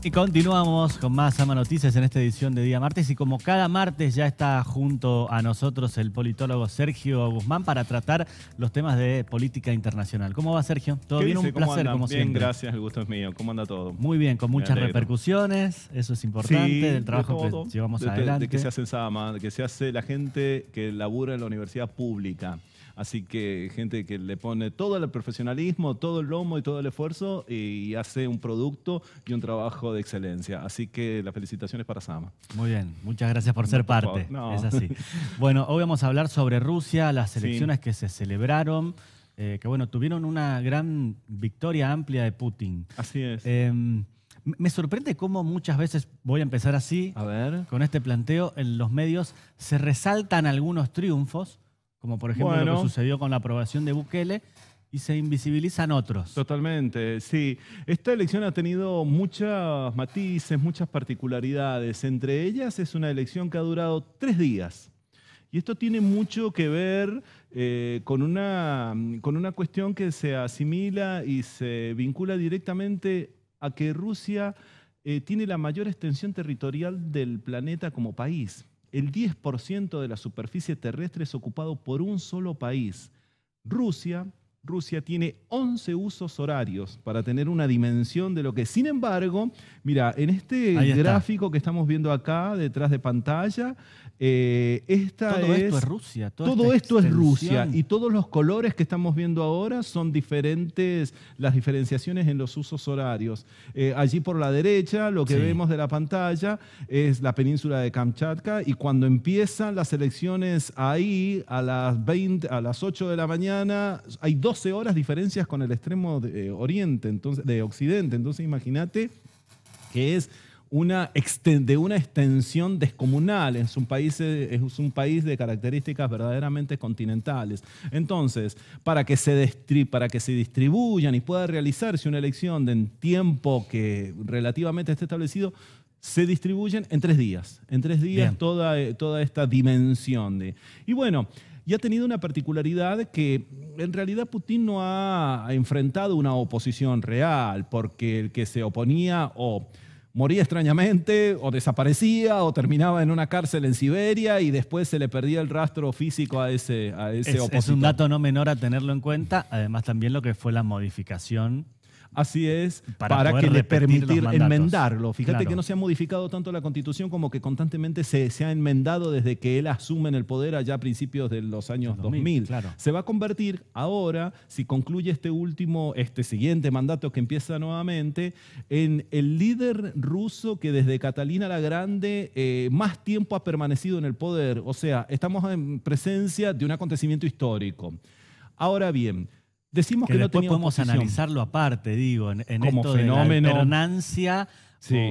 Y continuamos con más AMA Noticias en esta edición de Día Martes. Y como cada martes ya está junto a nosotros el politólogo Sergio Guzmán para tratar los temas de política internacional. ¿Cómo va, Sergio? ¿Todo bien? Un placer, como siempre. Bien, gracias, el gusto es mío. ¿Cómo anda todo? Muy bien, con muchas repercusiones, eso es importante, sí, del trabajo que llevamos adelante. De que se hace en Sama, de que se hace la gente que labura en la universidad pública. Así que gente que le pone todo el profesionalismo, todo el lomo y todo el esfuerzo y hace un producto y un trabajo de excelencia. Así que las felicitaciones para Sama. Muy bien, muchas gracias por ser parte. No. Es así. Bueno, hoy vamos a hablar sobre Rusia, las elecciones que se celebraron, que bueno, tuvieron una gran victoria amplia de Putin. Así es. Me sorprende cómo muchas veces, voy a empezar así, A ver. con este planteo, en los medios se resaltan algunos triunfos, como por ejemplo lo que sucedió con la aprobación de Bukele, y se invisibilizan otros. Totalmente, sí. Esta elección ha tenido muchos matices, muchas particularidades. Entre ellas es una elección que ha durado 3 días. Y esto tiene mucho que ver con una cuestión que se asimila y se vincula directamente a que Rusia tiene la mayor extensión territorial del planeta como país. El 10% de la superficie terrestre es ocupado por un solo país. Rusia tiene 11 usos horarios para tener una dimensión de lo que... Sin embargo, mira, en este gráfico que estamos viendo acá, detrás de pantalla, todo esto es Rusia. Todo esto es Rusia. Y todos los colores que estamos viendo ahora son diferentes, las diferenciaciones en los usos horarios. Allí por la derecha, lo que vemos de la pantalla es la península de Kamchatka, y cuando empiezan las elecciones ahí, a las 8 de la mañana, hay 12 horas diferencias con el extremo de occidente. Entonces imagínate que es de una extensión descomunal. Es un país de características verdaderamente continentales. Entonces, para que se distribuyan y pueda realizarse una elección en tiempo que relativamente esté establecido, se distribuyen en 3 días. En 3 días toda esta dimensión. Y bueno, y ha tenido una particularidad que en realidad Putin no ha enfrentado una oposición real, porque el que se oponía o moría extrañamente, o desaparecía, o terminaba en una cárcel en Siberia y después se le perdía el rastro físico a ese opositor. Es un dato no menor a tenerlo en cuenta, además también lo que fue la modificación. Así es, para que le permitir enmendarlo. Fíjate que no se ha modificado tanto la Constitución como que constantemente se ha enmendado desde que él asume en el poder allá a principios de los años 2000. Se va a convertir ahora, si concluye este siguiente mandato que empieza nuevamente, en el líder ruso que desde Catalina la Grande más tiempo ha permanecido en el poder. O sea, estamos en presencia de un acontecimiento histórico. Ahora bien, decimos que no tenía podemos oposición. analizarlo aparte, digo, en como esto fenómeno, de la alternancia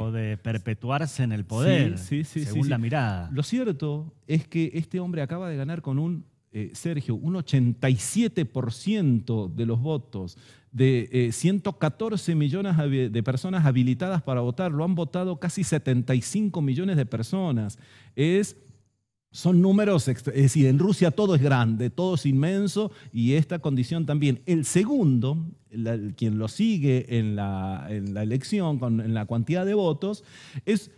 o de perpetuarse en el poder, según la mirada. Lo cierto es que este hombre acaba de ganar con un 87% de los votos, de 114 millones de personas habilitadas para votar. Lo han votado casi 75 millones de personas. Son números, es decir, en Rusia todo es grande, todo es inmenso, y esta condición también. El segundo, quien lo sigue en la elección, en la cantidad de votos, es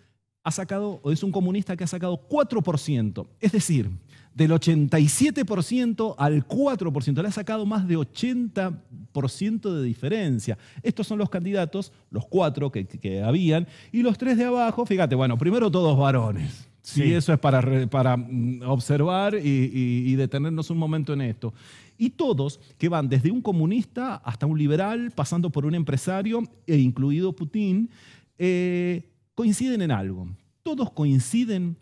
un comunista que ha sacado 4%. Es decir, del 87% al 4%, le ha sacado más de 80% de diferencia. Estos son los candidatos, los 4 que habían, y los 3 de abajo, fíjate, bueno, primero todos varones. Sí, eso es para observar y detenernos un momento en esto. Y todos que van desde un comunista hasta un liberal, pasando por un empresario, e incluido Putin, coinciden en algo. Todos coinciden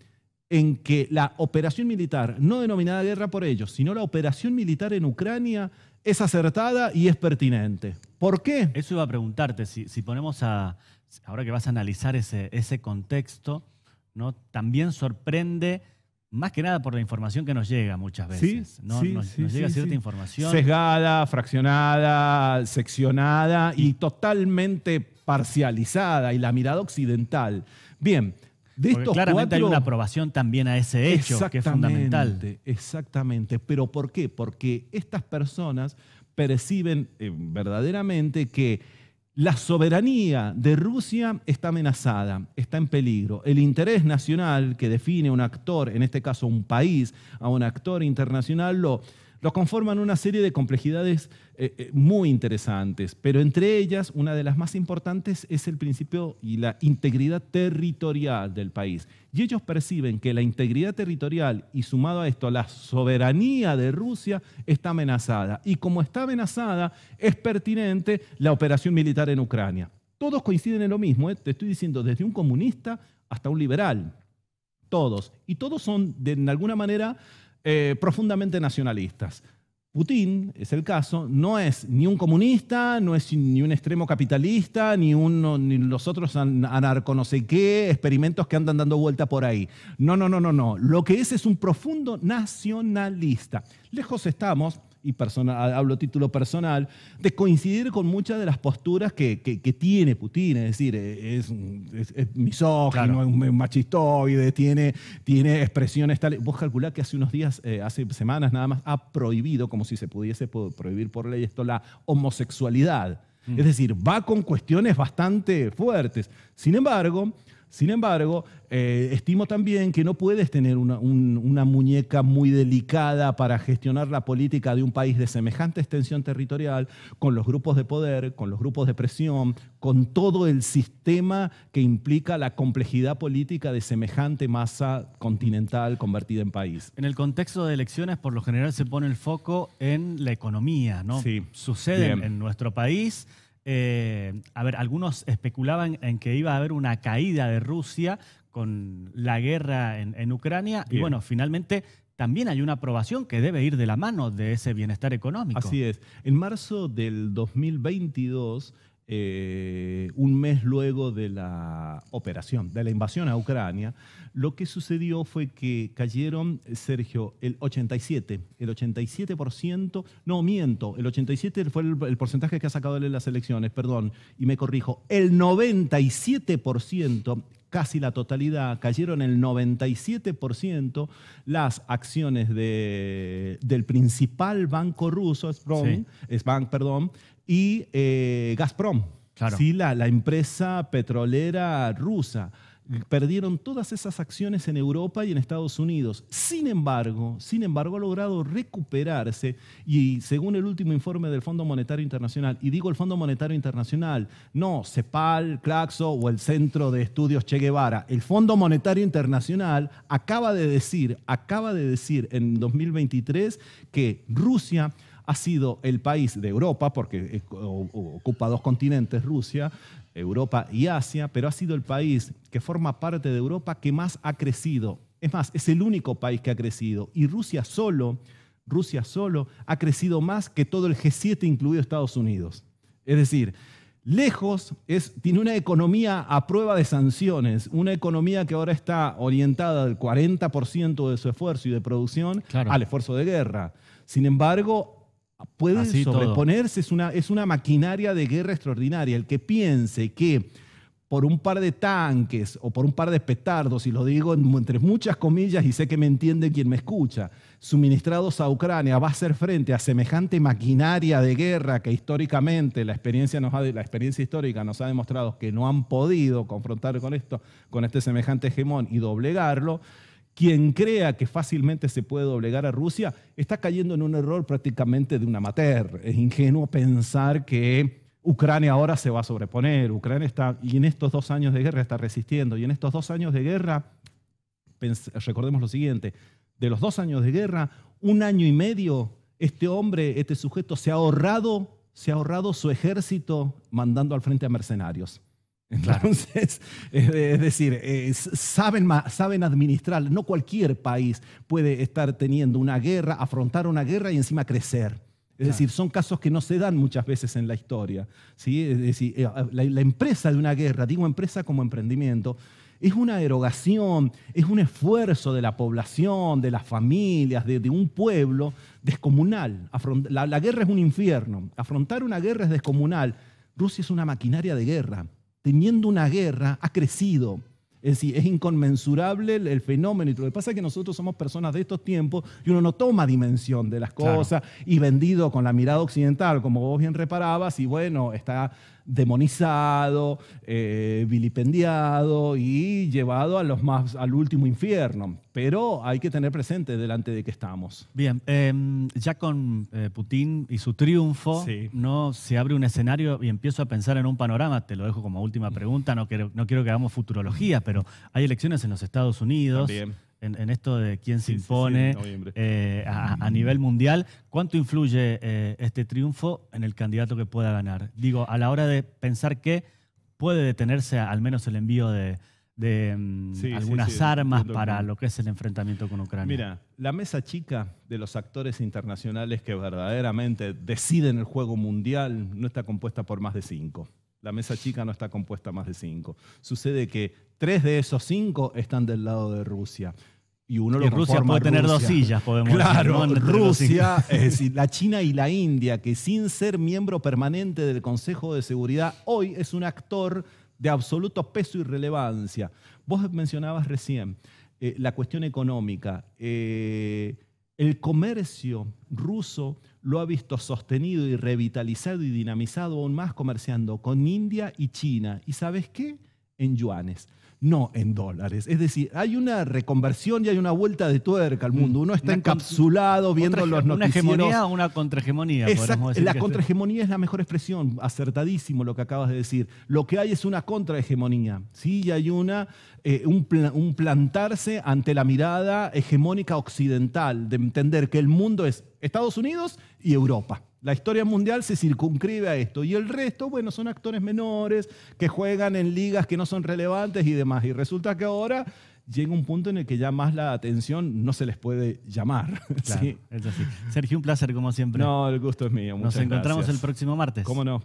en que la operación militar, no denominada guerra por ellos, sino la operación militar en Ucrania, es acertada y es pertinente. ¿Por qué? Eso iba a preguntarte, si ponemos ahora que vas a analizar ese contexto, ¿no? También sorprende, más que nada por la información que nos llega muchas veces. Nos llega cierta información sesgada, fraccionada, seccionada y totalmente parcializada, y la mirada occidental. Bien, de estos claramente hay una aprobación también a ese hecho, que es fundamental. Exactamente. ¿Pero por qué? Porque estas personas perciben verdaderamente que La soberanía de Rusia está amenazada, está en peligro. El interés nacional que define un actor, en este caso un país, a un actor internacional, lo conforman una serie de complejidades muy interesantes, pero entre ellas una de las más importantes es el principio y la integridad territorial del país. Y ellos perciben que la integridad territorial y sumado a esto la soberanía de Rusia está amenazada. Y como está amenazada, es pertinente la operación militar en Ucrania. Todos coinciden en lo mismo, te estoy diciendo, desde un comunista hasta un liberal. Todos. Y todos son, de alguna manera, profundamente nacionalistas. Putin, es el caso, no es ni un comunista, no es ni un extremo capitalista, ni los otros anarco no sé qué, experimentos que andan dando vuelta por ahí. No. Lo que es un profundo nacionalista. Lejos estamos, y hablo a título personal, de coincidir con muchas de las posturas que tiene Putin, es decir, es misógino, claro, es un machistoide, tiene expresiones tales. Vos calculá que hace unos días, hace semanas nada más, ha prohibido, como si se pudiese prohibir por ley esto, la homosexualidad. Es decir, va con cuestiones bastante fuertes. Sin embargo, estimo también que no puedes tener una muñeca muy delicada para gestionar la política de un país de semejante extensión territorial, con los grupos de poder, con los grupos de presión, con todo el sistema que implica la complejidad política de semejante masa continental convertida en país. En el contexto de elecciones, por lo general se pone el foco en la economía, ¿no? Sí. Sucede en nuestro país. Algunos especulaban en que iba a haber una caída de Rusia con la guerra en Ucrania. Bien. Y bueno, finalmente también hay una aprobación que debe ir de la mano de ese bienestar económico. Así es. En marzo del 2022, un mes luego de la operación, de la invasión a Ucrania, lo que sucedió fue que cayeron, Sergio, el 87%, no miento, el 87% fue el porcentaje que ha sacado él en las elecciones, perdón, y me corrijo, el 97%, casi la totalidad, cayeron el 97% las acciones del principal banco ruso, Sbank, y Gazprom, claro, ¿sí? la empresa petrolera rusa. Perdieron todas esas acciones en Europa y en Estados Unidos. Sin embargo, ha logrado recuperarse y según el último informe del Fondo Monetario Internacional, y digo el Fondo Monetario Internacional, no CEPAL, Claxo o el Centro de Estudios Che Guevara, el Fondo Monetario Internacional acaba de decir en 2023 que Rusia ha sido el país de Europa, porque ocupa dos continentes, Rusia, Europa y Asia, pero ha sido el país que forma parte de Europa que más ha crecido. Es más, es el único país que ha crecido. Y Rusia solo ha crecido más que todo el G7, incluido Estados Unidos. Es decir, lejos, tiene una economía a prueba de sanciones, una economía que ahora está orientada al 40% de su esfuerzo y de producción, claro, al esfuerzo de guerra. Sin embargo, puede sobreponerse, es una maquinaria de guerra extraordinaria. El que piense que por un par de tanques o por un par de petardos, y lo digo entre muchas comillas y sé que me entiende quien me escucha, suministrados a Ucrania, va a hacer frente a semejante maquinaria de guerra que históricamente la experiencia histórica nos ha demostrado que no han podido confrontar con este semejante hegemón y doblegarlo. Quien crea que fácilmente se puede doblegar a Rusia está cayendo en un error prácticamente de un amateur. Es ingenuo pensar que Ucrania ahora se va a sobreponer. Ucrania y en estos 2 años de guerra está resistiendo. Y en estos 2 años de guerra, recordemos lo siguiente, de los 2 años de guerra, 1 año y medio, este sujeto se ha ahorrado su ejército mandando al frente a mercenarios. Entonces, es decir, saben administrar. No cualquier país puede estar teniendo una guerra, afrontar una guerra y encima crecer. Es decir, son casos que no se dan muchas veces en la historia, ¿sí? Es decir, la empresa de una guerra, digo empresa como emprendimiento, es una erogación, es un esfuerzo de la población, de las familias, de un pueblo descomunal. La guerra es un infierno. Afrontar una guerra es descomunal. Rusia es una maquinaria de guerra. Teniendo una guerra, ha crecido. Es decir, es inconmensurable el fenómeno. Y lo que pasa es que nosotros somos personas de estos tiempos y uno no toma dimensión de las cosas, claro, y vendido con la mirada occidental, como vos bien reparabas, y bueno, está demonizado, vilipendiado y llevado al último infierno. Pero hay que tener presente delante de qué estamos. Bien, ya con Putin y su triunfo, Sí. ¿no? Se abre un escenario y empiezo a pensar en un panorama, te lo dejo como última pregunta, no quiero que hagamos futurología, pero hay elecciones en los Estados Unidos. También. En esto de quién se Sí, impone en noviembre. a nivel mundial, ¿cuánto influye este triunfo en el candidato que pueda ganar? Digo, a la hora de pensar que puede detenerse al menos el envío de algunas armas para lo que es el enfrentamiento con Ucrania. Mira, la mesa chica de los actores internacionales que verdaderamente deciden el juego mundial no está compuesta por más de 5. La mesa chica no está compuesta más de 5. Sucede que 3 de esos 5 están del lado de Rusia. Y uno lo Rusia puede tener 2 sillas, podemos claro, decir, ¿no? Rusia, es decir, la China y la India, que sin ser miembro permanente del Consejo de Seguridad, hoy es un actor de absoluto peso y relevancia. Vos mencionabas recién la cuestión económica. El comercio ruso lo ha visto sostenido y revitalizado y dinamizado aún más comerciando con India y China. ¿Y sabes qué? En yuanes, no en dólares. Es decir, hay una reconversión y hay una vuelta de tuerca al mundo. Uno está encapsulado viendo los noticieros. ¿Una hegemonía o una contrahegemonía? Exacto. La contrahegemonía es la mejor expresión. Acertadísimo lo que acabas de decir. Lo que hay es una contrahegemonía. ¿Sí? Y hay un plantarse ante la mirada hegemónica occidental, de entender que el mundo es Estados Unidos y Europa. La historia mundial se circunscribe a esto y el resto, bueno, son actores menores que juegan en ligas que no son relevantes y demás. Y resulta que ahora llega un punto en el que ya más la atención no se les puede llamar. Claro, ¿sí? Es así. Sergio, un placer como siempre. No, el gusto es mío. Nos encontramos el próximo martes. ¿Cómo no?